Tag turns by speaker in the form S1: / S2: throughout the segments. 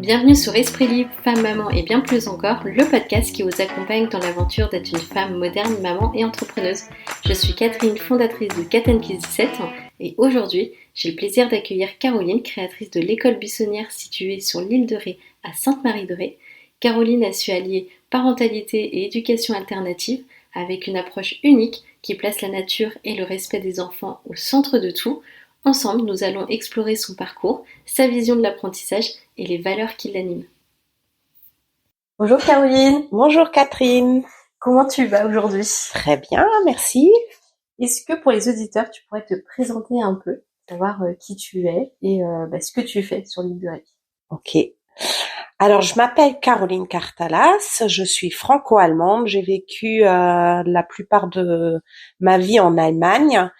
S1: Bienvenue sur Esprit Libre, Femme, Maman et bien plus encore, le podcast qui vous accompagne dans l'aventure d'être une femme moderne, maman et entrepreneuse. Je suis Catherine, fondatrice de Cat & Kids 17 et aujourd'hui, j'ai le plaisir d'accueillir Caroline, créatrice de l'école buissonnière située sur l'île de Ré à Sainte-Marie-de-Ré. Caroline a su allier parentalité et éducation alternative avec une approche unique qui place la nature et le respect des enfants au centre de tout. Ensemble, nous allons explorer son parcours, sa vision de l'apprentissage et les valeurs qui l'animent. Bonjour Caroline.
S2: Bonjour Catherine.
S1: Comment tu vas aujourd'hui?
S2: Très bien, merci.
S1: Est-ce que pour les auditeurs, tu pourrais te présenter un peu, savoir qui tu es et ce que tu fais sur l'île de Ré?
S2: Ok. Alors, je m'appelle Caroline Cartalas, je suis franco-allemande, j'ai vécu la plupart de ma vie en Allemagne.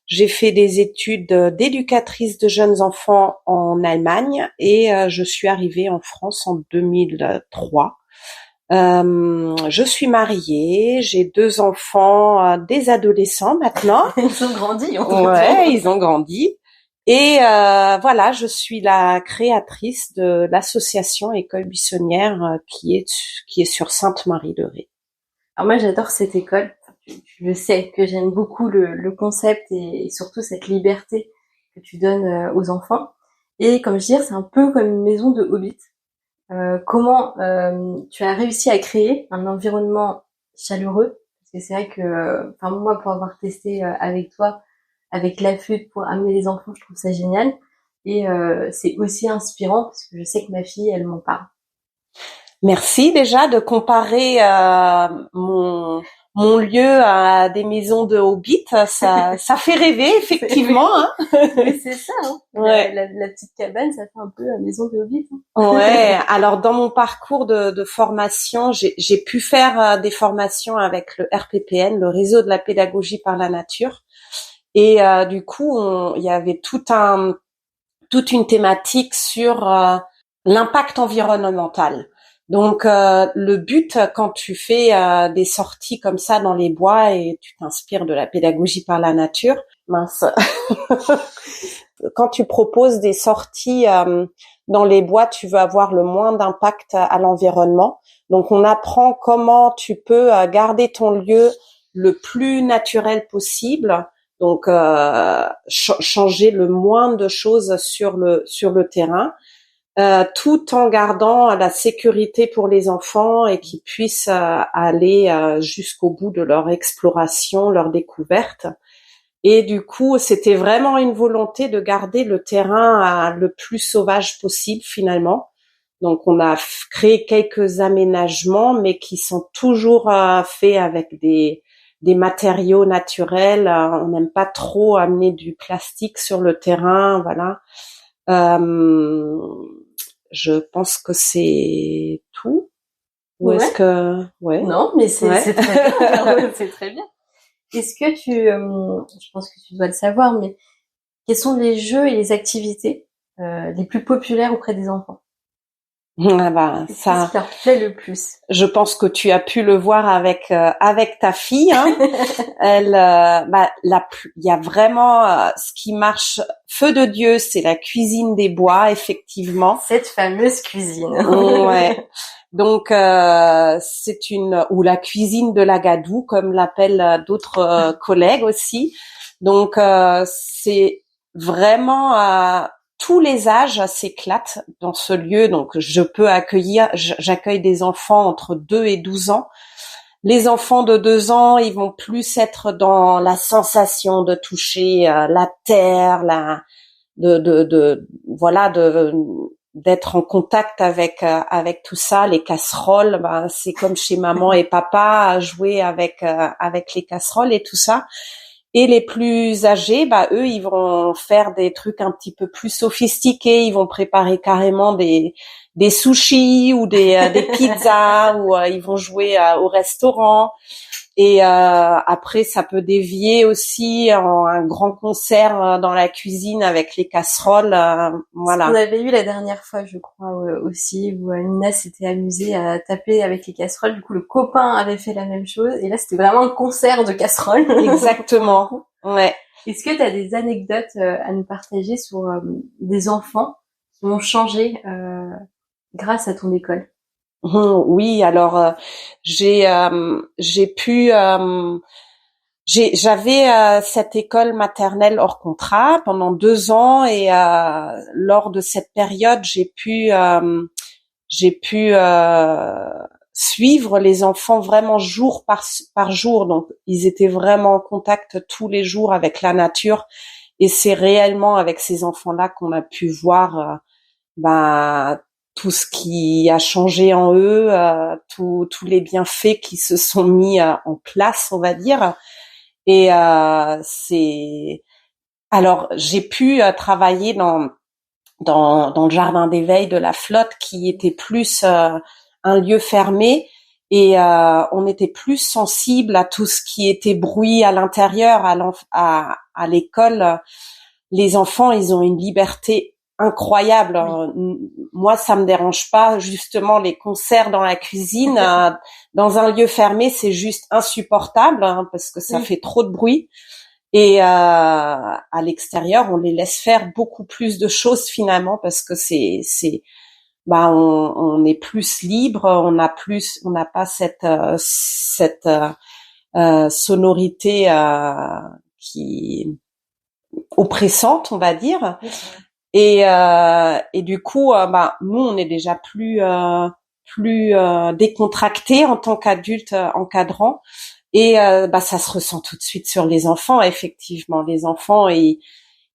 S2: J'ai fait des études d'éducatrice de jeunes enfants en Allemagne et je suis arrivée en France en 2003. Je suis mariée, j'ai 2 enfants, des adolescents maintenant.
S1: Ils ont grandi en tout cas.
S2: Ouais, ils ont grandi. Et voilà, je suis la créatrice de l'association École Buissonnière qui est sur Sainte-Marie-de-Ré.
S1: Alors moi j'adore cette école, je sais que j'aime beaucoup le concept et surtout cette liberté que tu donnes aux enfants. Et comme je disais, c'est un peu comme une maison de hobbit. Comment tu as réussi à créer un environnement chaleureux? Parce que c'est vrai que, moi pour avoir testé avec toi, avec la flûte pour amener les enfants, je trouve ça génial. Et c'est aussi inspirant parce que je sais que ma fille, elle m'en parle.
S2: Merci déjà de comparer mon lieu à des maisons de hobbits. Ça fait rêver effectivement. Hein.
S1: Mais c'est ça. Hein.
S2: Ouais.
S1: La petite cabane, ça fait un peu la maison de hobbit.
S2: Hein. Ouais. Alors dans mon parcours de formation, j'ai pu faire des formations avec le RPPN, le réseau de la pédagogie par la nature. Et du coup, il y avait toute une thématique sur l'impact environnemental. Donc le but quand tu fais des sorties comme ça dans les bois et tu t'inspires de la pédagogie par la nature, quand tu proposes des sorties dans les bois, tu veux avoir le moins d'impact à l'environnement. Donc on apprend comment tu peux garder ton lieu le plus naturel possible. Donc changer le moins de choses sur le terrain. Tout en gardant la sécurité pour les enfants et qu'ils puissent aller jusqu'au bout de leur exploration, leur découverte. Et du coup, c'était vraiment une volonté de garder le terrain le plus sauvage possible finalement. Donc, on a créé quelques aménagements, mais qui sont toujours faits avec des matériaux naturels. On n'aime pas trop amener du plastique sur le terrain, voilà. Je pense que c'est tout. Ou est-ce que
S1: Non, mais c'est très bien. C'est très bien. Est-ce que je pense que tu dois le savoir, mais quels sont les jeux et les activités les plus populaires auprès des enfants?
S2: Ça,
S1: qu'est-ce qui leur plaît le plus?
S2: Je pense que tu as pu le voir avec ta fille. Hein. Elle, il y a vraiment ce qui marche. Feu de Dieu, c'est la cuisine des bois, effectivement.
S1: Cette fameuse cuisine.
S2: Ouais. Donc c'est ou la cuisine de la Gadoue, comme l'appellent d'autres collègues aussi. Donc c'est vraiment tous les âges s'éclatent dans ce lieu. Donc j'accueille des enfants entre 2 et 12 ans. Les enfants de 2 ans, ils vont plus être dans la sensation de toucher la terre, d'être en contact avec tout ça, les casseroles, c'est comme chez maman et papa à jouer avec les casseroles et tout ça. Et les plus âgés, eux, ils vont faire des trucs un petit peu plus sophistiqués, ils vont préparer carrément des sushis ou des pizzas ou ils vont jouer au restaurant. Et après, ça peut dévier aussi en un grand concert dans la cuisine avec les casseroles. Voilà.
S1: On avait eu la dernière fois, je crois, aussi, où Nina s'était amusée à taper avec les casseroles. Du coup, le copain avait fait la même chose. Et là, c'était vraiment un concert de casseroles.
S2: Exactement. Ouais.
S1: Est-ce que tu as des anecdotes à nous partager sur des enfants qui ont changé grâce à ton école?
S2: Oui, alors j'avais cette école maternelle hors contrat pendant 2 ans et lors de cette période, j'ai pu suivre les enfants vraiment jour par jour. Donc, ils étaient vraiment en contact tous les jours avec la nature. Et c'est réellement avec ces enfants-là qu'on a pu voir bah, tout ce qui a changé en eux, tous les bienfaits qui se sont mis en place, on va dire. Et c'est alors j'ai pu travailler dans le jardin d'éveil de la Flotte, qui était plus un lieu fermé, et on était plus sensible à tout ce qui était bruit à l'intérieur, à l'école. Les enfants, ils ont une liberté incroyable. Moi, ça me dérange pas. Justement, les concerts dans la cuisine, dans un lieu fermé, c'est juste insupportable, hein, parce que ça fait trop de bruit. Et à l'extérieur, on les laisse faire beaucoup plus de choses finalement, parce que on est plus libre, on n'a pas cette sonorité qui oppressante, on va dire. Et du coup, nous, on est déjà plus décontractés en tant qu'adultes encadrants. Et ça se ressent tout de suite sur les enfants. Effectivement, les enfants,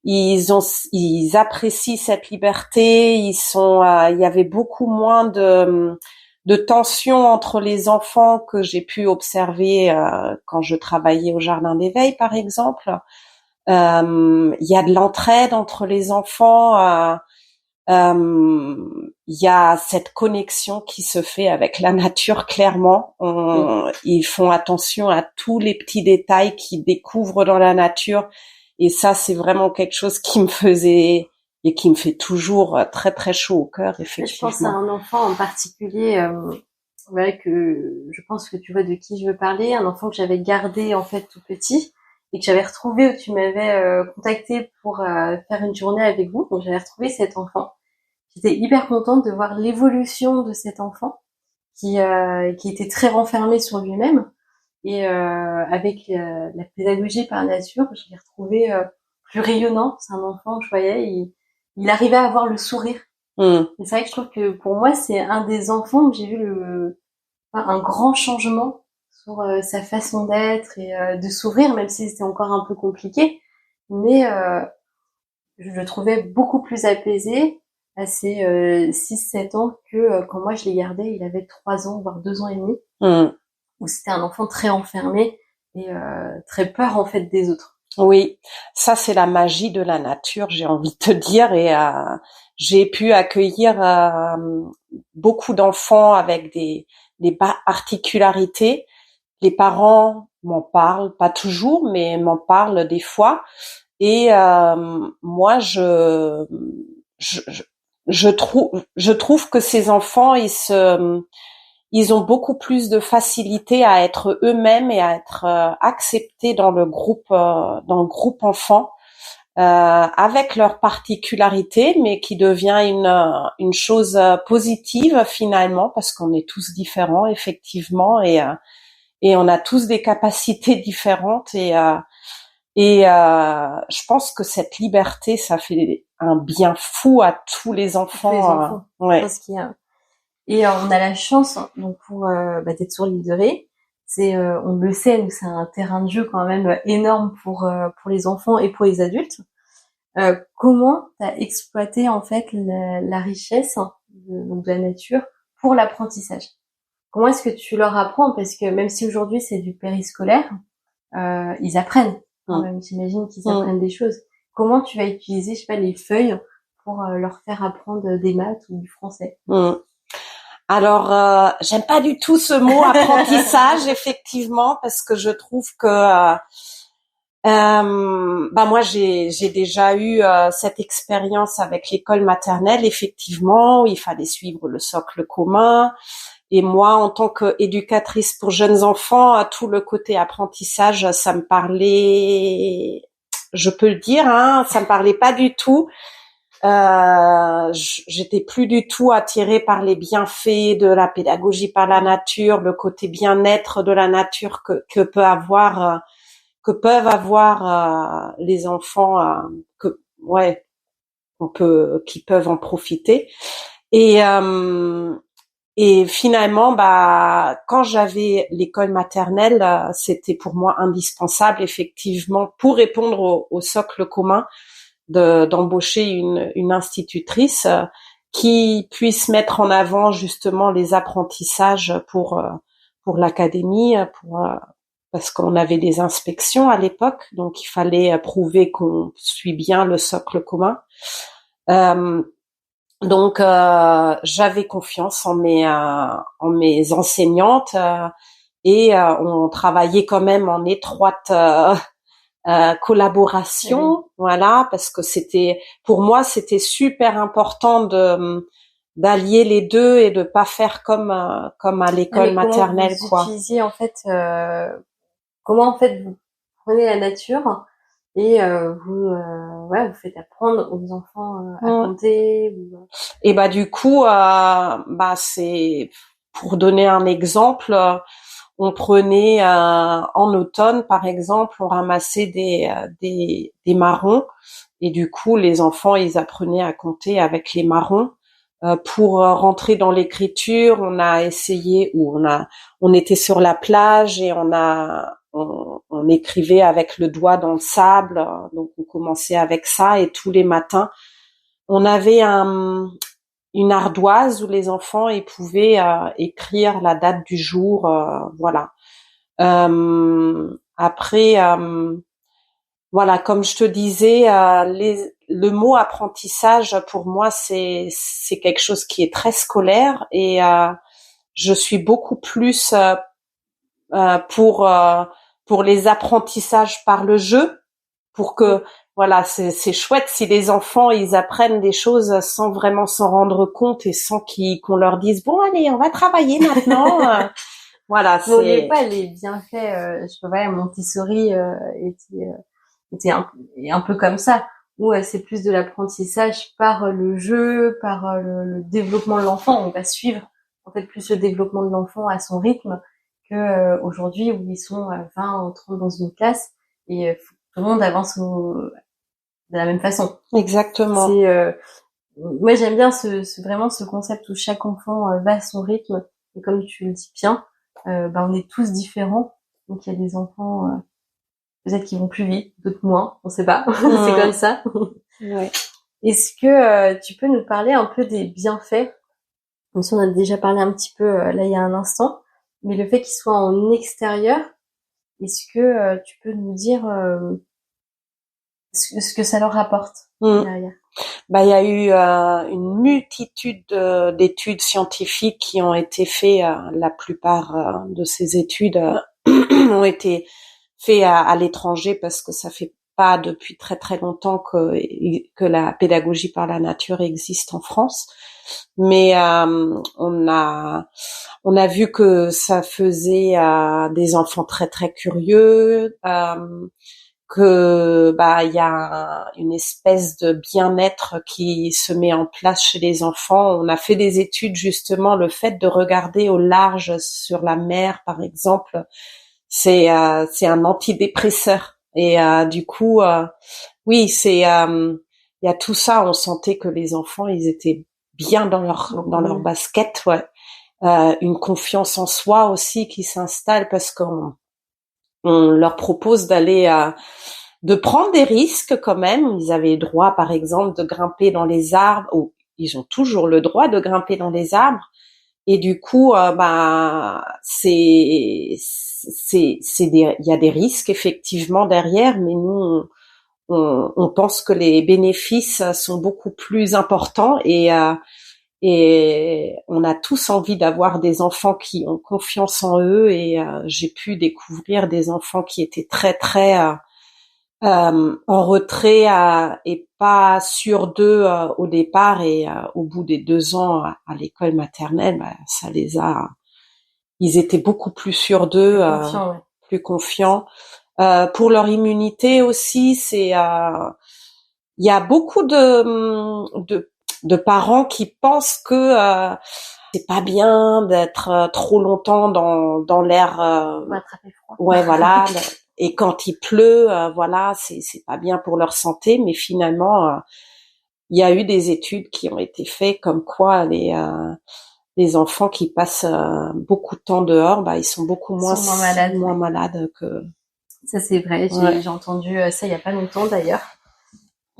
S2: ils apprécient cette liberté. Il y avait beaucoup moins de tension entre les enfants que j'ai pu observer quand je travaillais au jardin d'éveil, par exemple. Il y a de l'entraide entre les enfants. Il y a cette connexion qui se fait avec la nature, clairement. Ils font attention à tous les petits détails qu'ils découvrent dans la nature. Et ça, c'est vraiment quelque chose qui me faisait et qui me fait toujours très, très chaud au cœur, effectivement.
S1: Je pense à un enfant en particulier, que je pense que tu vois de qui je veux parler. Un enfant que j'avais gardé, en fait, tout petit, et que j'avais retrouvé, où tu m'avais contacté pour faire une journée avec vous. Donc, j'avais retrouvé cet enfant. J'étais hyper contente de voir l'évolution de cet enfant qui était très renfermé sur lui-même. Et avec la pédagogie par nature, je l'ai retrouvé plus rayonnant. C'est un enfant, je voyais, il arrivait à avoir le sourire. Et c'est vrai que je trouve que pour moi, c'est un des enfants où j'ai vu un grand changement sur sa façon d'être et de sourire, même si c'était encore un peu compliqué. Mais je le trouvais beaucoup plus apaisé à ses 6-7 ans que quand moi je l'ai gardé, il avait 3 ans, voire 2 ans et demi, où c'était un enfant très enfermé et très peur en fait des autres.
S2: Oui, ça c'est la magie de la nature, j'ai envie de te dire, et j'ai pu accueillir beaucoup d'enfants avec des particularités. Les parents m'en parlent, pas toujours, mais m'en parlent des fois. Et moi, je trouve que ces enfants, ils ont beaucoup plus de facilité à être eux-mêmes et à être acceptés dans le groupe enfant, avec leurs particularités, mais qui devient une chose positive finalement, parce qu'on est tous différents effectivement, et on a tous des capacités différentes, et je pense que cette liberté, ça fait un bien fou à tous les enfants.
S1: Tous les enfants.
S2: Ouais.
S1: Parce qu'il y a... Et on a la chance, donc pour d'être sur l'île de Ré. On le sait, nous c'est un terrain de jeu quand même énorme pour les enfants et pour les adultes. Comment t'as exploité en fait la richesse de la nature pour l'apprentissage? Comment est-ce que tu leur apprends? Parce que même si aujourd'hui c'est du périscolaire, ils apprennent quand même. J'imagine qu'ils apprennent des choses. Comment tu vas utiliser, je sais pas, les feuilles pour leur faire apprendre des maths ou du français?
S2: Alors, j'aime pas du tout ce mot apprentissage, effectivement, parce que je trouve que moi j'ai déjà eu cette expérience avec l'école maternelle, effectivement, où il fallait suivre le socle commun. Et moi, en tant qu'éducatrice pour jeunes enfants, tout le côté apprentissage, ça me parlait, je peux le dire, ça me parlait pas du tout. J'étais plus du tout attirée par les bienfaits de la pédagogie par la nature, le côté bien-être de la nature que peuvent avoir les enfants, qui peuvent en profiter. Et finalement, quand j'avais l'école maternelle, c'était pour moi indispensable, effectivement, pour répondre au socle commun, d'embaucher une institutrice qui puisse mettre en avant justement les apprentissages pour l'académie, parce qu'on avait des inspections à l'époque, donc il fallait prouver qu'on suit bien le socle commun. Donc j'avais confiance en mes enseignantes, et on travaillait quand même en étroite collaboration, voilà, parce que pour moi c'était super important d'allier les deux et de pas faire comme à l'école maternelle,
S1: vous
S2: quoi.
S1: utilisiez en fait comment en fait vous prenez la nature et vous faites apprendre aux enfants à compter
S2: Et du coup c'est pour donner un exemple, on prenait en automne par exemple, on ramassait des marrons, et du coup les enfants ils apprenaient à compter avec les marrons. Pour rentrer dans l'écriture, on a essayé, on était sur la plage et on écrivait avec le doigt dans le sable, donc on commençait avec ça, et tous les matins on avait une ardoise où les enfants ils pouvaient écrire la date du jour, voilà. Après, voilà, comme je te disais, le mot apprentissage pour moi c'est quelque chose qui est très scolaire, et je suis beaucoup plus pour les apprentissages par le jeu, pour que voilà, c'est chouette si les enfants ils apprennent des choses sans vraiment s'en rendre compte et sans qu'on leur dise bon allez on va travailler maintenant. Voilà,
S1: c'est. N'oubliez pas les bienfaits. Je sais pas, Montessori était un peu comme ça, où c'est plus de l'apprentissage par le jeu, par le développement de l'enfant. On va suivre en fait plus le développement de l'enfant à son rythme que aujourd'hui où ils sont 20 ou 30 dans une classe et tout le monde avance de la même façon.
S2: Exactement.
S1: Moi j'aime bien vraiment ce concept où chaque enfant va à son rythme, et comme tu le dis bien, on est tous différents, donc il y a des enfants peut-être qui vont plus vite, d'autres moins, on sait pas. C'est comme ça.
S2: Ouais.
S1: Est-ce que tu peux nous parler un peu des bienfaits? Comme si on a déjà parlé un petit peu là il y a un instant, mais le fait qu'il soit en extérieur, est-ce que tu peux nous dire ce que ça leur apporte derrière?
S2: Il y a eu une multitude d'études scientifiques qui ont été faites. La plupart de ces études ont été faites à l'étranger, parce que ça fait pas depuis très très longtemps que la pédagogie par la nature existe en France. Mais on a vu que ça faisait des enfants très très curieux, que il y a une espèce de bien-être qui se met en place chez les enfants. On a fait des études justement, le fait de regarder au large sur la mer par exemple, c'est un antidépresseur, et du coup oui, il y a tout ça, on sentait que les enfants ils étaient bien dans leur basket, ouais. Une confiance en soi aussi qui s'installe, parce qu'on leur propose de prendre des risques quand même. Ils avaient le droit, par exemple, de grimper dans les arbres, ou ils ont toujours le droit de grimper dans les arbres. Et du coup, il y a des risques effectivement derrière, mais nous, on pense que les bénéfices sont beaucoup plus importants, et on a tous envie d'avoir des enfants qui ont confiance en eux, et j'ai pu découvrir des enfants qui étaient très très en retrait et pas sûrs d'eux au départ, et au bout des 2 ans à l'école maternelle, ils étaient beaucoup plus sûrs d'eux, plus confiants. Pour leur immunité aussi, il y a beaucoup de parents qui pensent que c'est pas bien d'être trop longtemps dans l'air.
S1: On va attraper froid.
S2: Ouais, voilà. Et quand il pleut, voilà, c'est pas bien pour leur santé. Mais finalement, il y a eu des études qui ont été faites comme quoi les enfants qui passent beaucoup de temps dehors, bah ils sont beaucoup
S1: Ils sont moins
S2: malades que.
S1: Ça c'est vrai.
S2: Ouais.
S1: J'ai entendu ça il y a pas longtemps d'ailleurs.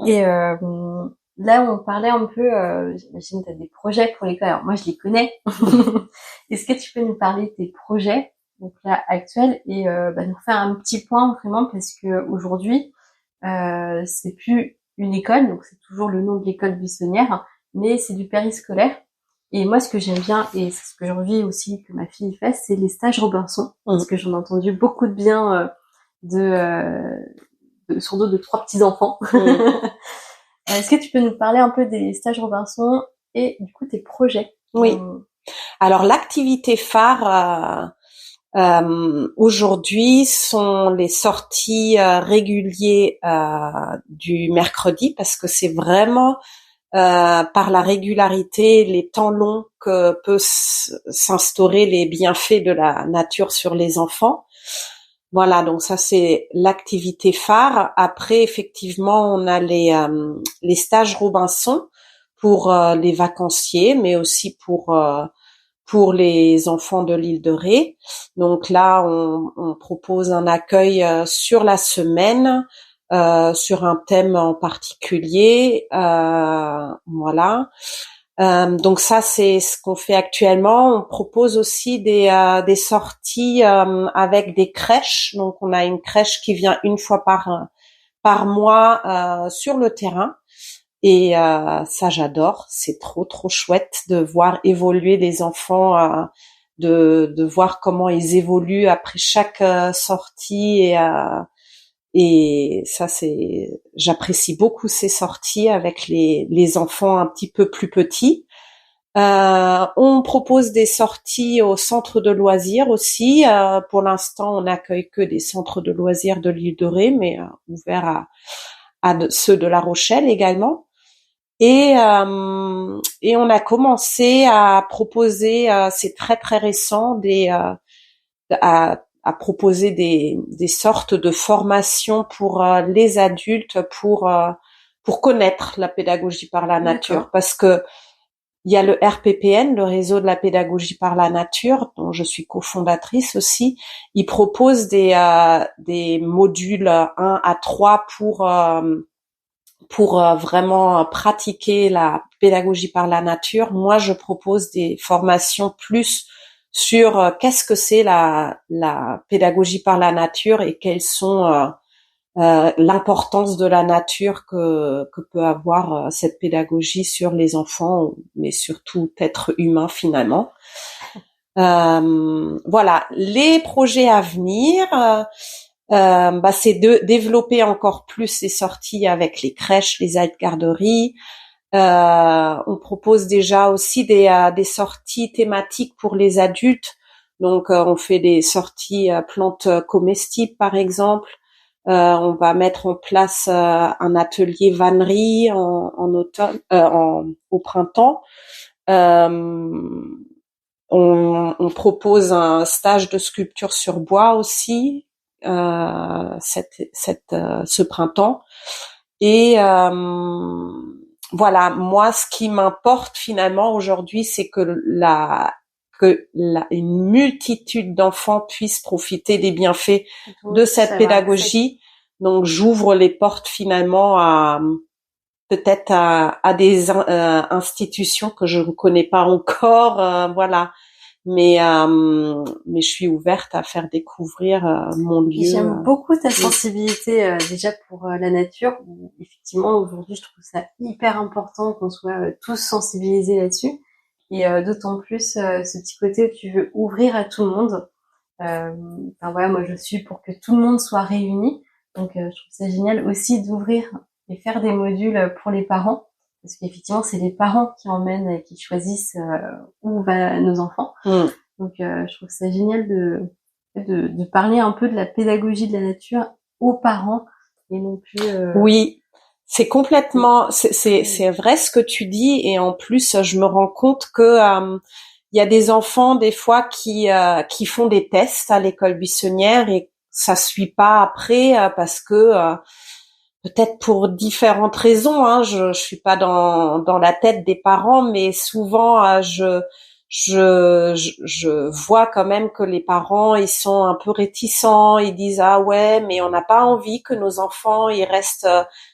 S1: Et là, on parlait un peu, j'imagine que tu as des projets pour l'école. Alors moi, je les connais. Est-ce que tu peux nous parler de tes projets, donc là, actuels, et nous faire un petit point vraiment, parce que aujourd'hui, c'est plus une école, donc c'est toujours le nom de l'école buissonnière, mais c'est du périscolaire. Et moi, ce que j'aime bien, et c'est ce que j'ai envie aussi que ma fille fasse, c'est les stages Robinson, parce que j'en ai entendu beaucoup de bien surtout de 3 petits-enfants. Est-ce que tu peux nous parler un peu des stages Robinson et du coup tes projets?
S2: Oui. Alors l'activité phare aujourd'hui sont les sorties réguliers du mercredi, parce que c'est vraiment par la régularité, les temps longs que peut s'instaurer les bienfaits de la nature sur les enfants. Voilà, donc ça c'est l'activité phare. Après, effectivement, on a les stages Robinson pour les vacanciers, mais aussi pour les enfants de l'île de Ré. Donc là, on propose un accueil sur la semaine, sur un thème en particulier. Voilà. Donc ça, c'est ce qu'on fait actuellement. On propose aussi des sorties avec des crèches. Donc on a une crèche qui vient une fois par mois sur le terrain. Et ça, j'adore. C'est trop chouette de voir évoluer les enfants, de voir comment ils évoluent après chaque sortie. Et ça, j'apprécie beaucoup ces sorties avec les enfants un petit peu plus petits. On propose des sorties au centre de loisirs aussi. Pour l'instant, on n'accueille que des centres de loisirs de l'île de Ré, mais ouvert à ceux de La Rochelle également. Et on a commencé à proposer, c'est très récent, à proposer des sortes de formations pour les adultes pour connaître la pédagogie par la nature.
S1: D'accord.
S2: Parce que il y a le RPPN, le réseau de la pédagogie par la nature, dont je suis cofondatrice aussi. Il propose des modules 1 à 3 pour vraiment pratiquer la pédagogie par la nature. Moi, je propose des formations plus sur qu'est-ce que c'est la pédagogie par la nature et quelles sont l'importance de la nature que peut avoir cette pédagogie sur les enfants, mais surtout être humain finalement. Voilà, les projets à venir. C'est de développer encore plus les sorties avec les crèches, les aides-garderies. On propose déjà aussi des sorties thématiques pour les adultes. Donc, on fait des sorties plantes comestibles, par exemple. On va mettre en place un atelier vannerie en automne, au printemps. On propose un stage de sculpture sur bois aussi ce printemps. Et voilà, moi, ce qui m'importe finalement aujourd'hui, c'est que une multitude d'enfants puissent profiter des bienfaits de cette pédagogie. Donc, j'ouvre les portes finalement peut-être à des institutions que je ne connais pas encore, voilà. Mais je suis ouverte à faire découvrir mon lieu.
S1: J'aime beaucoup ta sensibilité déjà pour la nature. Effectivement, aujourd'hui, je trouve ça hyper important qu'on soit tous sensibilisés là-dessus. Et d'autant plus ce petit côté où tu veux ouvrir à tout le monde. Voilà, moi je suis pour que tout le monde soit réuni. Donc je trouve ça génial aussi d'ouvrir et faire des modules pour les parents. Parce qu'effectivement, c'est les parents qui emmènent et qui choisissent où vont nos enfants. Donc je trouve ça génial de parler un peu de la pédagogie de la nature aux parents et non plus.
S2: Oui, C'est complètement, c'est vrai ce que tu dis, et en plus je me rends compte que il y a des enfants des fois qui font des tests à l'école buissonnière et ça suit pas après parce que peut-être pour différentes raisons, hein, je suis pas dans la tête des parents, mais souvent je vois quand même que les parents ils sont un peu réticents, ils disent ah ouais mais on n'a pas envie que nos enfants ils restent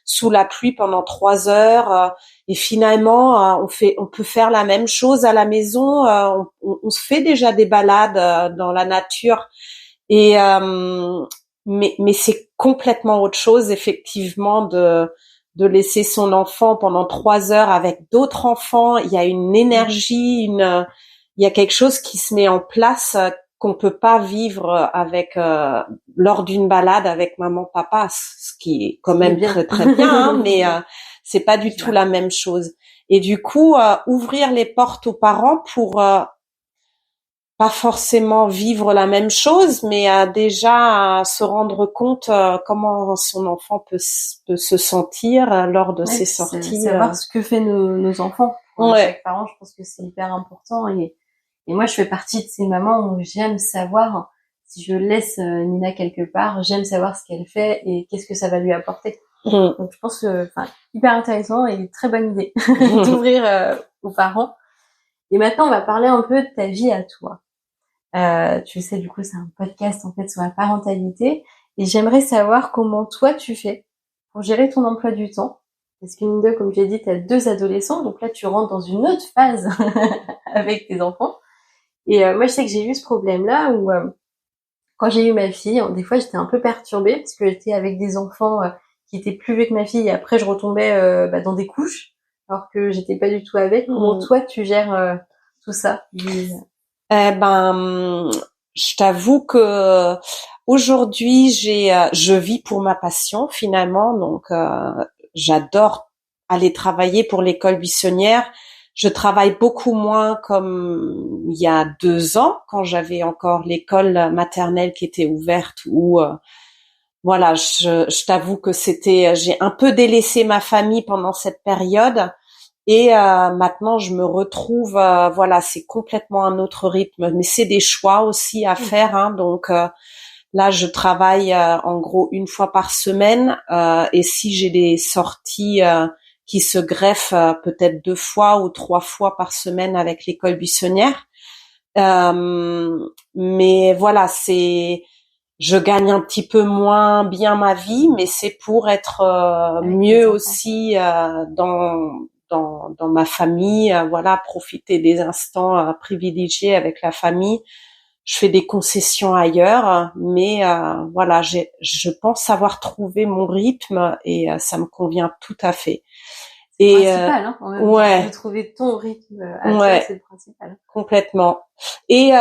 S2: sous la pluie pendant 3 heures et finalement on peut faire la même chose à la maison, on se fait déjà des balades dans la nature et mais c'est complètement autre chose effectivement de laisser son enfant pendant 3 heures avec d'autres enfants. Il y a une énergie, il y a quelque chose qui se met en place qu'on peut pas vivre avec lors d'une balade avec maman papa, ce qui est quand même très très bien, hein, mais c'est pas du tout la même chose. Et du coup, ouvrir les portes aux parents pour pas forcément vivre la même chose, mais déjà se rendre compte comment son enfant peut se sentir lors de ses sorties.
S1: Savoir ce que fait nos enfants. Pour chaque parent, je pense que c'est hyper important. Et moi, je fais partie de ces mamans où j'aime savoir, si je laisse Nina quelque part, j'aime savoir ce qu'elle fait et qu'est-ce que ça va lui apporter. Donc, je pense que, hyper intéressant et très bonne idée d'ouvrir aux parents. Et maintenant, on va parler un peu de ta vie à toi. Tu sais, du coup, c'est un podcast en fait sur la parentalité, et j'aimerais savoir comment toi tu fais pour gérer ton emploi du temps. Parce que Nina, comme j'ai dit, tu as 2 adolescents, donc là tu rentres dans une autre phase avec tes enfants. Et moi, je sais que j'ai eu ce problème-là où quand j'ai eu ma fille, des fois j'étais un peu perturbée parce que j'étais avec des enfants qui étaient plus vieux que ma fille, et après je retombais dans des couches alors que j'étais pas du tout avec. Comment toi tu gères tout ça?
S2: Je t'avoue que aujourd'hui je vis pour ma passion finalement, donc j'adore aller travailler pour l'école buissonnière. Je travaille beaucoup moins comme il y a 2 ans quand j'avais encore l'école maternelle qui était ouverte où voilà, je t'avoue que j'ai un peu délaissé ma famille pendant cette période. Et maintenant, je me retrouve, voilà, c'est complètement un autre rythme, mais c'est des choix aussi à faire, hein. Donc là, je travaille en gros 1 fois par semaine, et si j'ai des sorties qui se greffent peut-être 2 fois ou 3 fois par semaine avec l'école buissonnière. Mais voilà, je gagne un petit peu moins bien ma vie, mais c'est pour être mieux aussi dans ma famille, voilà, profiter des instants privilégiés avec la famille. Je fais des concessions ailleurs, mais voilà, je pense avoir trouvé mon rythme et ça me convient tout à fait.
S1: C'est principal, hein, en même temps, de trouver ton rythme à toi, c'est le principal.
S2: Complètement. Et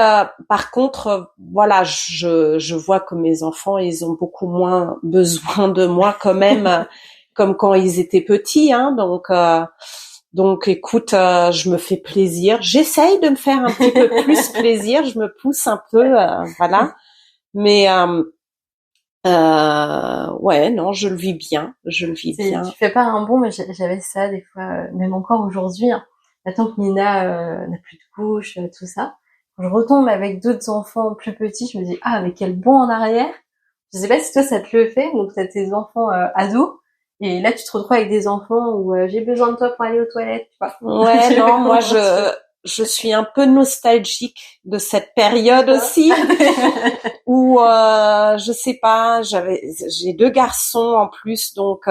S2: par contre, voilà, je vois que mes enfants, ils ont beaucoup moins besoin de moi quand même, comme quand ils étaient petits, hein. Donc, écoute, je me fais plaisir. J'essaye de me faire un petit peu plus plaisir. Je me pousse un peu, voilà. Mais ouais, non, je le vis bien. Je le vis bien.
S1: Tu fais pas un bon, mais j'avais ça des fois, même encore aujourd'hui. Hein. Maintenant que Nina n'a plus de couches, tout ça, quand je retombe avec d'autres enfants plus petits, je me dis ah mais quel bond en arrière. Je sais pas si toi ça te le fait, donc t'as tes enfants ados. Et là, tu te retrouves avec des enfants où j'ai besoin de toi pour aller aux toilettes, tu vois.
S2: Ouais, non, moi je suis un peu nostalgique de cette période aussi où je sais pas, j'ai 2 garçons en plus, donc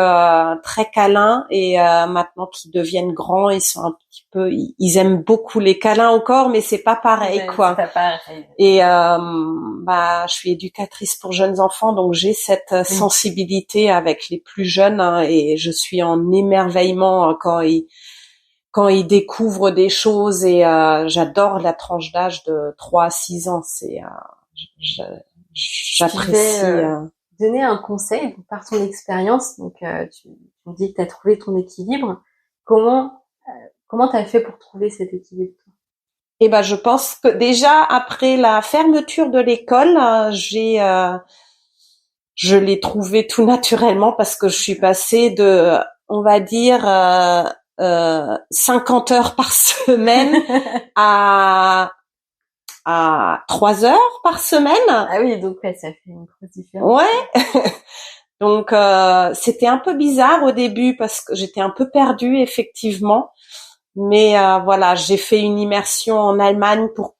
S2: très câlins, et maintenant qu'ils deviennent grands, ils sont un petit peu, ils aiment beaucoup les câlins encore, mais c'est pas pareil, quoi.
S1: C'est pas pareil.
S2: Et je suis éducatrice pour jeunes enfants, donc j'ai cette sensibilité avec les plus jeunes, hein, et je suis en émerveillement quand ils découvrent des choses, et j'adore la tranche d'âge de 3 à 6 ans. J'apprécie.
S1: Donner un conseil par ton expérience. Donc tu me dis que tu as trouvé ton équilibre. Comment t'as fait pour trouver cet équilibre?
S2: Eh ben, je pense que déjà après la fermeture de l'école, je l'ai trouvé tout naturellement parce que je suis passée on va dire 50 heures par semaine à 3 heures par semaine.
S1: Ah oui, donc ouais, ça fait une grosse différence.
S2: Ouais. Donc c'était un peu bizarre au début parce que j'étais un peu perdue effectivement. Mais voilà, j'ai fait une immersion en Allemagne pour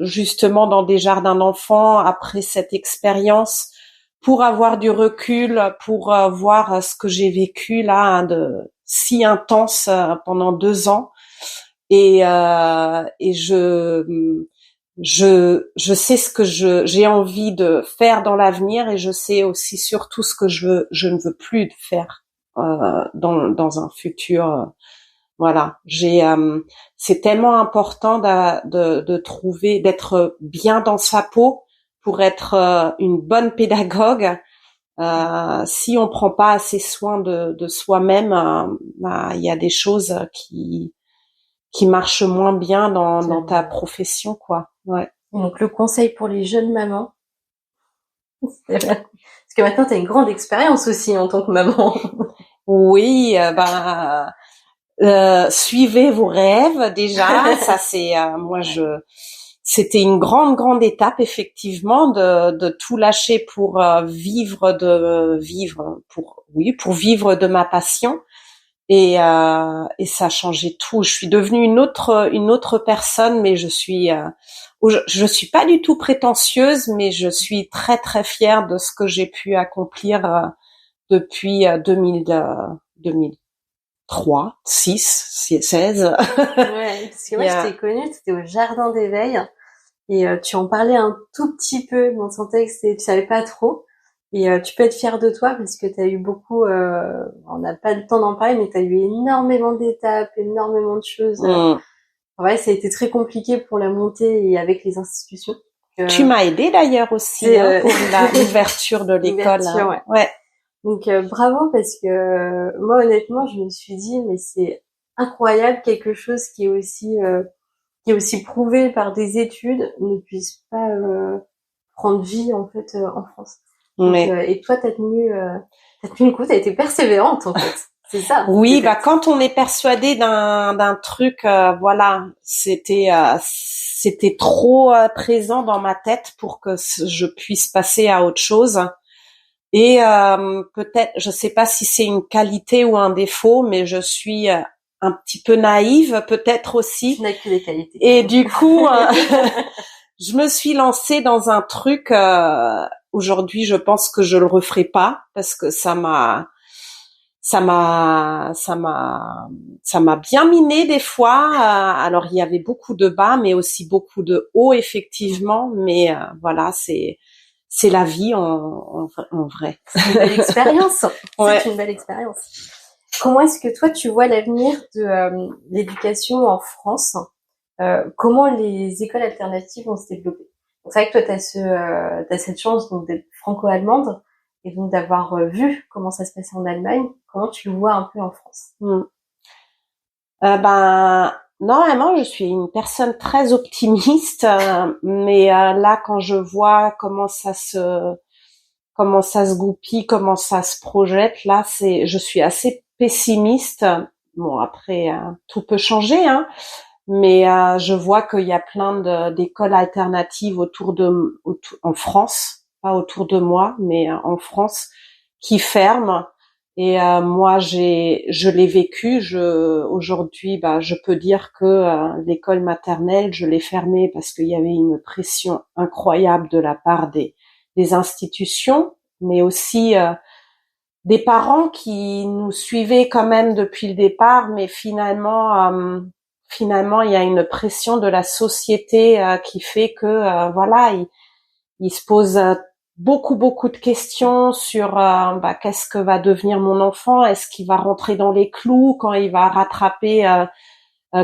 S2: justement dans des jardins d'enfants après cette expérience pour avoir du recul, pour voir ce que j'ai vécu là de si intense pendant 2 ans. Et je sais ce que j'ai envie de faire dans l'avenir et je sais aussi surtout ce que je ne veux plus faire dans un futur. Voilà, c'est tellement important de trouver, d'être bien dans sa peau pour être une bonne pédagogue. Si on prend pas assez soin de soi-même, bah, il y a des choses qui marchent moins bien dans ta profession, quoi. Ouais.
S1: Donc le conseil pour les jeunes mamans, parce que maintenant tu as une grande expérience aussi en tant que maman.
S2: Oui, suivez vos rêves déjà. Ça c'est c'était une grande étape effectivement de tout lâcher pour vivre pour vivre de ma passion. Et ça a changé tout. Je suis devenue une autre personne, mais je suis pas du tout prétentieuse, mais je suis très très fière de ce que j'ai pu accomplir depuis 2003, 6, 16.
S1: Ouais, parce que moi je t'ai connue, tu étais au jardin d'éveil et tu en parlais un tout petit peu dans ton texte et tu savais pas trop. Et tu peux être fière de toi parce que tu as eu beaucoup, on n'a pas le temps d'en parler, mais tu as eu énormément d'étapes, énormément de choses. Ouais, ça a été très compliqué pour la montée et avec les institutions.
S2: Tu m'as aidé d'ailleurs aussi pour l'ouverture de l'école.
S1: Ouais. Donc bravo parce que moi honnêtement je me suis dit mais c'est incroyable quelque chose qui est aussi prouvé par des études ne puisse pas prendre vie en fait en France. Donc, et toi t'as tenu le coup, t'as été persévérante en fait. C'est ça.
S2: Oui, bah quand on est persuadé d'un truc, voilà, c'était trop présent dans ma tête pour que je puisse passer à autre chose. Et peut-être, je sais pas si c'est une qualité ou un défaut, mais je suis un petit peu naïve, peut-être aussi.
S1: Tu n'as que des qualités.
S2: Et du coup, je me suis lancée dans un truc. Aujourd'hui, je pense que je le referai pas parce que ça m'a bien miné des fois. Alors il y avait beaucoup de bas, mais aussi beaucoup de hauts effectivement. Mais voilà, c'est la vie en vrai.
S1: C'est une belle expérience.
S2: Ouais.
S1: C'est une belle expérience. Comment est-ce que toi tu vois l'avenir de l'éducation en France? Comment les écoles alternatives vont se développer? C'est vrai que toi t'as cette chance donc d'être franco-allemande et donc d'avoir vu comment ça se passait en Allemagne. Comment tu le vois un peu en France?
S2: Ben normalement je suis une personne très optimiste, mais là quand je vois comment ça se goupille, comment ça se projette, là je suis assez pessimiste. Bon après tout peut changer, hein, mais je vois qu'il y a plein d'écoles alternatives en France, pas autour de moi, mais en France, qui ferment. Et moi, je l'ai vécu. Aujourd'hui, je peux dire que l'école maternelle, je l'ai fermée parce qu'il y avait une pression incroyable de la part des institutions, mais aussi des parents qui nous suivaient quand même depuis le départ, mais finalement, il y a une pression de la société qui fait que voilà, il se pose beaucoup de questions sur qu'est-ce que va devenir mon enfant, est-ce qu'il va rentrer dans les clous quand il va rattraper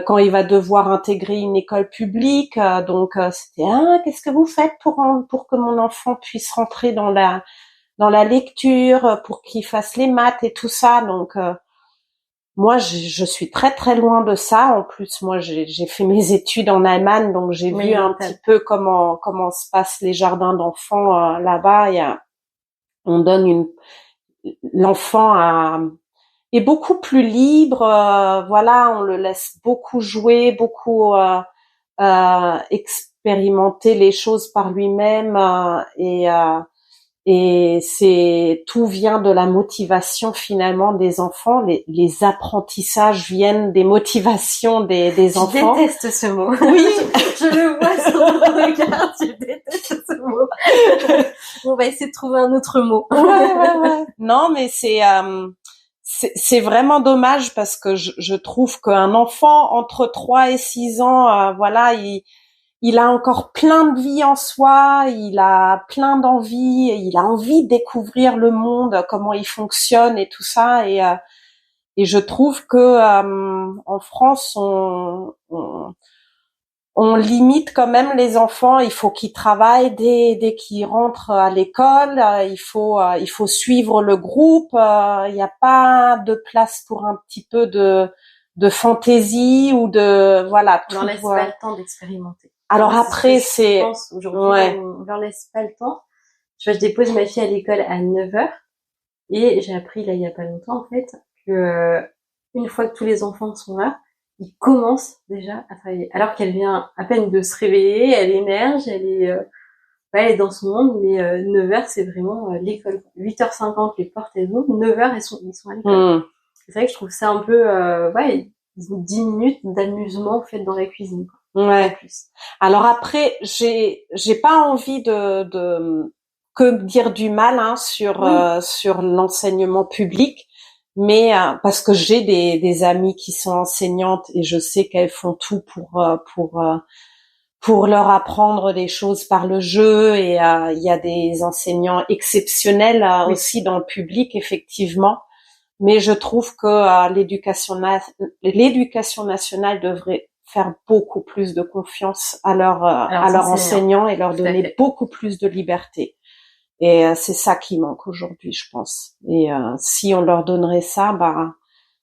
S2: quand il va devoir intégrer une école publique. Donc c'était qu'est-ce que vous faites pour que mon enfant puisse rentrer dans la lecture, pour qu'il fasse les maths et tout ça. Donc moi je suis très loin de ça. En plus moi j'ai fait mes études en Allemagne, donc j'ai vu un petit peu comment se passent les jardins d'enfants là-bas. On donne l'enfant est beaucoup plus libre. Voilà, on le laisse beaucoup jouer, beaucoup expérimenter les choses par lui-même et c'est tout vient de la motivation finalement des enfants. Les apprentissages viennent des motivations des enfants.
S1: Je déteste ce mot.
S2: Oui,
S1: je le vois sur mon regard. Je déteste ce mot. On va essayer de trouver un autre mot.
S2: Ouais. Non, mais c'est vraiment dommage parce que je trouve qu'un enfant entre 3 et 6 ans, voilà, il a encore plein de vie en soi, il a plein d'envie, il a envie de découvrir le monde, comment il fonctionne et tout ça. Et je trouve que en France, on limite quand même les enfants. Il faut qu'ils travaillent dès qu'ils rentrent à l'école. Il faut suivre le groupe. Il n'y a pas de place pour un petit peu de fantaisie ou de voilà.
S1: On leur laisse pas le temps d'expérimenter.
S2: Alors après,
S1: je pense aujourd'hui,
S2: ouais.
S1: on leur laisse pas le temps. Je dépose ma fille à l'école à 9h et j'ai appris là il y a pas longtemps en fait que une fois que tous les enfants sont là, ils commencent déjà à travailler. Alors qu'elle vient à peine de se réveiller, elle émerge, elle est dans son monde, mais 9h c'est vraiment l'école. 8h50 les portes elles ouvrent, 9h ils sont à l'école. C'est vrai que je trouve ça un peu ils ont 10 minutes d'amusement fait dans la cuisine quoi.
S2: Ouais. Alors après, j'ai pas envie de que dire du mal sur l'enseignement public, mais parce que j'ai des amies qui sont enseignantes et je sais qu'elles font tout pour leur apprendre des choses par le jeu et il y a des enseignants exceptionnels aussi dans le public effectivement. Mais je trouve que l'éducation nationale devrait faire beaucoup plus de confiance à leurs enseignants et leur donner beaucoup plus de liberté. Et c'est ça qui manque aujourd'hui, je pense. Et si on leur donnerait ça,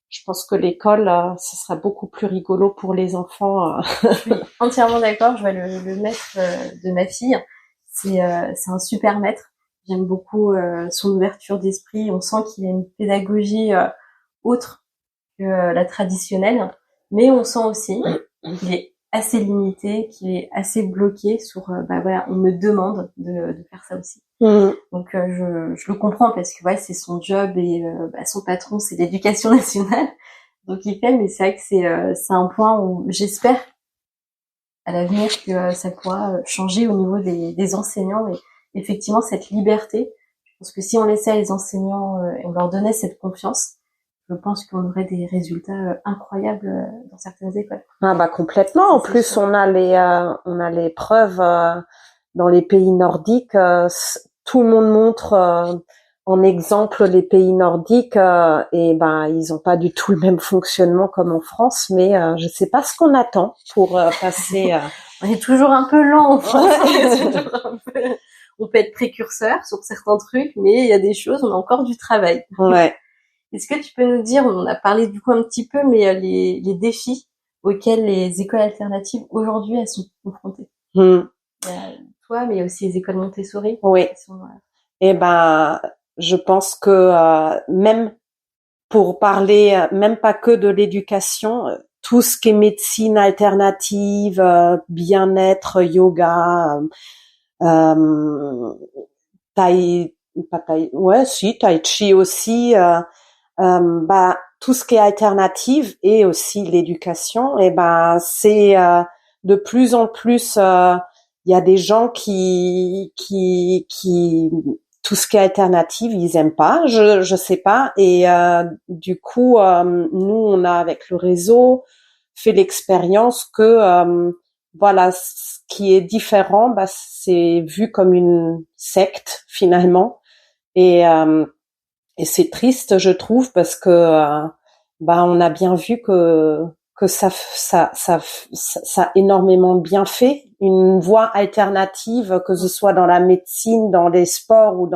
S2: je pense que l'école, ce sera beaucoup plus rigolo pour les enfants.
S1: Je suis entièrement d'accord. Je vois le maître de ma fille. C'est un super maître. J'aime beaucoup son ouverture d'esprit. On sent qu'il a une pédagogie autre que la traditionnelle, mais on sent aussi qu'il est assez limité, qu'il est assez bloqué sur voilà, on me demande de faire ça aussi. Donc je le comprends parce que ouais, c'est son job et son patron c'est l'éducation nationale. Donc il fait, mais c'est vrai que c'est un point où j'espère à l'avenir que ça pourra changer au niveau des enseignants et effectivement cette liberté. Je pense que si on laissait les enseignants et on leur donnait cette confiance, je pense qu'on aurait des résultats incroyables dans certaines écoles.
S2: Ah complètement. En plus, on a les preuves dans les pays nordiques. Tout le monde montre en exemple les pays nordiques et ils ont pas du tout le même fonctionnement comme en France. Mais je sais pas ce qu'on attend pour passer.
S1: On est toujours un peu lent en France. On peut être précurseur sur certains trucs, mais il y a des choses, on a encore du travail.
S2: Ouais.
S1: Est-ce que tu peux nous dire, on a parlé du coup un petit peu, mais les défis auxquels les écoles alternatives aujourd'hui elles sont confrontées? Il y a toi, mais il y a aussi les écoles Montessori.
S2: Oui. Et je pense que même pour parler, même pas que de l'éducation, tout ce qui est médecine alternative, bien-être, yoga, tai chi aussi. Tout ce qui est alternative et aussi l'éducation, et c'est de plus en plus il y a des gens qui tout ce qui est alternative ils aiment pas, je sais pas, et du coup nous on a avec le réseau fait l'expérience que voilà, ce qui est différent c'est vu comme une secte finalement, et c'est triste, je trouve, parce que on a bien vu que ça a énormément bien fait, une voie alternative, que ce soit dans la médecine, dans les sports ou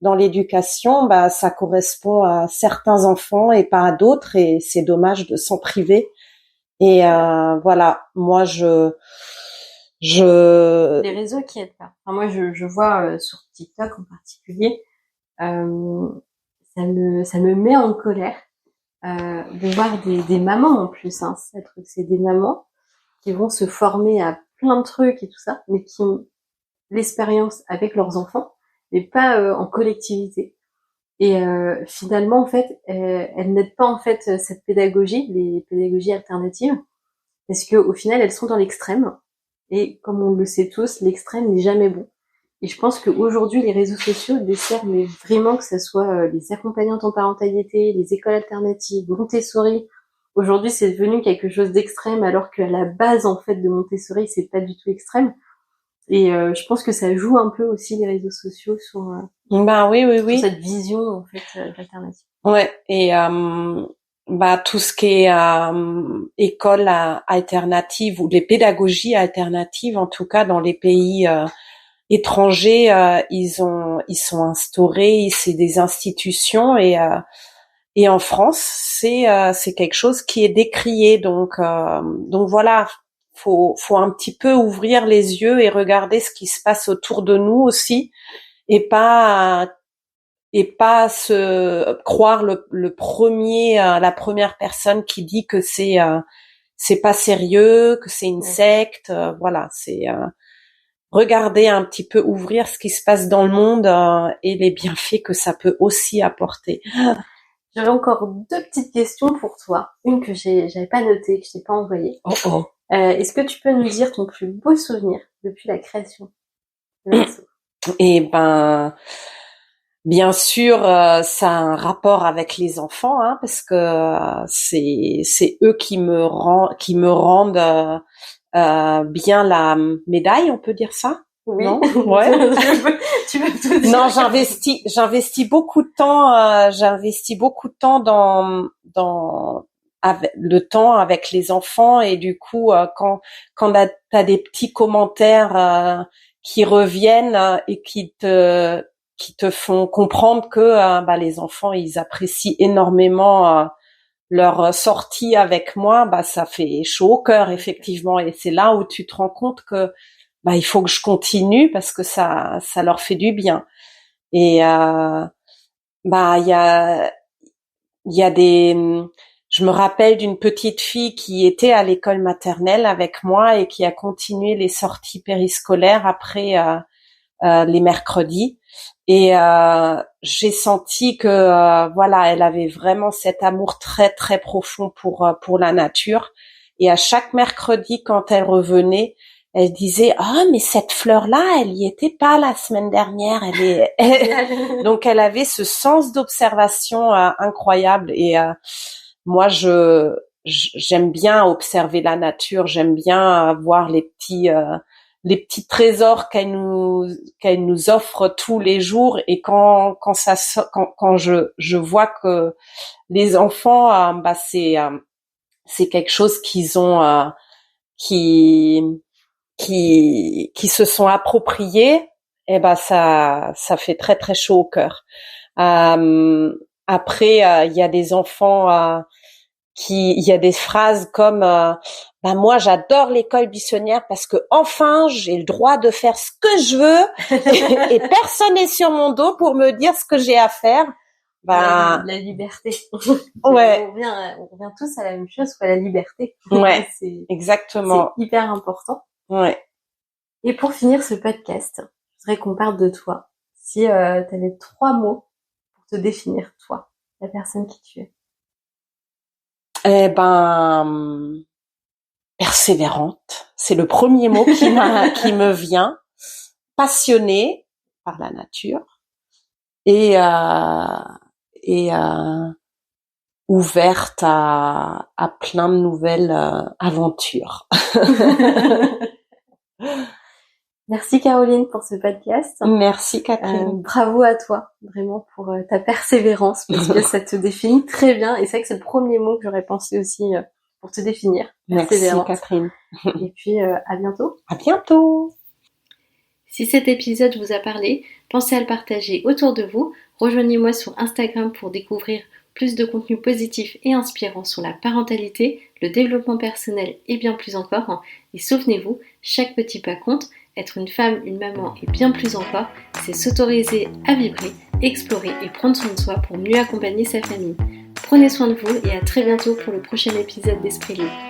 S2: dans l'éducation, ça correspond à certains enfants et pas à d'autres, et c'est dommage de s'en priver. Et voilà, moi
S1: les réseaux qui aident pas. Enfin, moi je vois sur TikTok en particulier, ça me met en colère de voir des mamans en plus, hein. C'est des mamans qui vont se former à plein de trucs et tout ça, mais qui ont l'expérience avec leurs enfants, mais pas en collectivité. Et finalement, en fait, elles n'aident pas en fait cette pédagogie, les pédagogies alternatives, parce que au final, elles sont dans l'extrême. Et comme on le sait tous, l'extrême n'est jamais bon. Et je pense qu'aujourd'hui, les réseaux sociaux desservent mais vraiment que ce soit les accompagnantes en parentalité, les écoles alternatives, Montessori. Aujourd'hui, c'est devenu quelque chose d'extrême, alors qu'à la base, en fait, de Montessori, c'est pas du tout extrême. Et je pense que ça joue un peu aussi les réseaux sociaux sur, sur
S2: Oui.
S1: cette vision en fait d'alternative.
S2: Ouais, et tout ce qui est école alternative ou les pédagogies alternatives, en tout cas dans les pays étrangers, ils sont instaurés, c'est des institutions et en France, c'est quelque chose qui est décrié. Donc voilà, faut un petit peu ouvrir les yeux et regarder ce qui se passe autour de nous aussi, et pas se croire le premier, la première personne qui dit que c'est pas sérieux, que c'est une secte. Voilà, c'est regarder un petit peu, ouvrir ce qui se passe dans le monde et les bienfaits que ça peut aussi apporter.
S1: J'avais encore deux petites questions pour toi. Une que j'avais pas notée, que je t'ai pas envoyée. Est-ce que tu peux nous dire ton plus beau souvenir depuis la création de l'asso?
S2: Eh ben, bien sûr, ça a un rapport avec les enfants, hein, parce que c'est eux qui me rendent bien la médaille, on peut dire ça?
S1: Oui.
S2: Non? Ouais.
S1: tu peux tout dire.
S2: Non, j'investis beaucoup de temps dans avec le temps avec les enfants, et du coup quand t'as des petits commentaires qui reviennent et qui te font comprendre que les enfants ils apprécient énormément leur sortie avec moi, ça fait chaud au cœur effectivement, et c'est là où tu te rends compte que il faut que je continue parce que ça leur fait du bien. Et il y a des je me rappelle d'une petite fille qui était à l'école maternelle avec moi et qui a continué les sorties périscolaires après les mercredis, et j'ai senti que elle avait vraiment cet amour très très profond pour la nature, et à chaque mercredi quand elle revenait, elle disait mais cette fleur là elle y était pas la semaine dernière, donc elle avait ce sens d'observation incroyable. Et moi j'aime bien observer la nature, j'aime bien voir les petits trésors qu'elle nous offre tous les jours, et quand je vois que les enfants c'est quelque chose qu'ils ont qui se sont appropriés, et ça fait très très chaud au cœur. Après il y a des enfants il y a des phrases comme moi j'adore l'école buissonnière parce que enfin j'ai le droit de faire ce que je veux et personne n'est sur mon dos pour me dire ce que j'ai à faire.
S1: La liberté.
S2: Ouais.
S1: On revient tous à la même chose, la liberté.
S2: Ouais. Exactement.
S1: C'est hyper important.
S2: Ouais.
S1: Et pour finir ce podcast, je voudrais qu'on parle de toi. Si tu avais 3 mots pour te définir, toi, la personne qui tu es.
S2: Persévérante, c'est le premier mot qui me vient. Passionnée par la nature et ouverte à plein de nouvelles aventures.
S1: Merci Caroline pour ce podcast.
S2: Merci Catherine.
S1: Bravo à toi, vraiment, pour ta persévérance, parce que ça te définit très bien. Et c'est vrai que c'est le premier mot que j'aurais pensé aussi pour te définir.
S2: Merci Catherine.
S1: Et puis à bientôt.
S2: À bientôt.
S1: Si cet épisode vous a parlé, pensez à le partager autour de vous. Rejoignez-moi sur Instagram pour découvrir plus de contenu positif et inspirant sur la parentalité, le développement personnel et bien plus encore. Et souvenez-vous, chaque petit pas compte. Être une femme, une maman et bien plus encore, c'est s'autoriser à vibrer, explorer et prendre soin de soi pour mieux accompagner sa famille. Prenez soin de vous et à très bientôt pour le prochain épisode d'Esprit Libre.